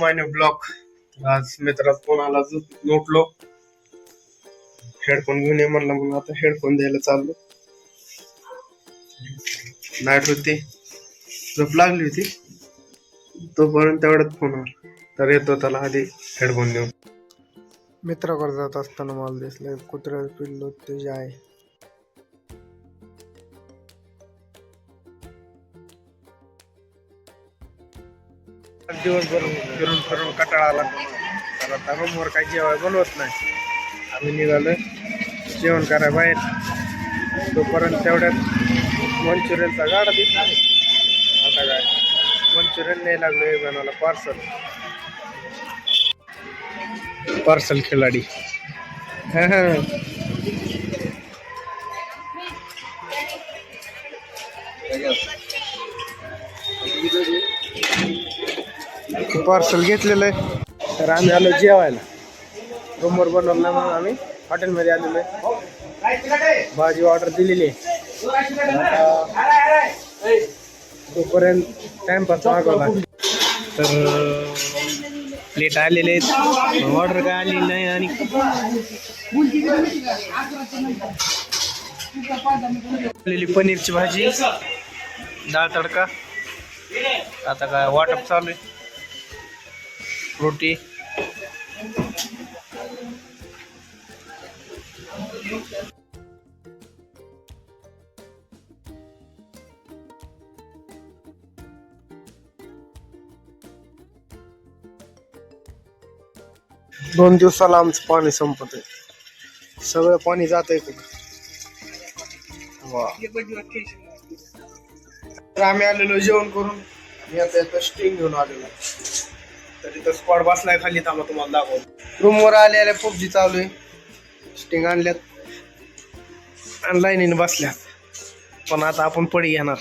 माय new blog. आज मित्राचा phone आला, उठलो हेडफोन घेऊन ये म्हणलं, मग आता हेडफोन द्यायला चाललो. नाईट होती, झोप लागली होती, तोपर्यंत तेवढ्यात फोन आला. तर येतो त्याला आधी हेडफोन देऊन. मित्राकडे जात असताना मला दिसलं कुत्र्याला पिल्लो ते आहे. दिवसभर फिरून फिरून कंटाळा आला, तर आता रूमवर काही जेवण बनवत नाही. आम्ही निघालो जेवण करायला बाहेर. तोपर्यंत तेवढ्यात मंचुरियनचा गाडा दिसला. आता काय मंचुरियन नाही लागलो बनायला. पार्सल खिलाडी. पार्सल घेतलेलं आहे. तर आम्ही आलो जेवायला. रूमवर बनवलं नाही म्हणून आम्ही हॉटेलमध्ये आलेलो आहे. भाजी ऑर्डर दिलेली आहे. तोपर्यंत टाइमपास मागवला. तर प्लेट आलेले आहेत, ऑर्डर काय आली नाही. आणि पनीरची भाजी, डाळ तडका. आता काय वाटप चालू आहे. रोटी, दोन दिवसाला आमचं पाणी संपत आहे. सगळं पाणी जात आहे कुठं. तर आम्ही आलेलो जेवण करून. मी आता स्टिंग घेऊन आलेलो. तर इथं स्पॉट बसलाय खाली, थांबा तुम्हाला दाखवतो. रूमवर आले पबजी चालू आहे. स्टिंग आणल्यात आणि लाईनीने बसल्यात. पण आता आपण पडी घेणार.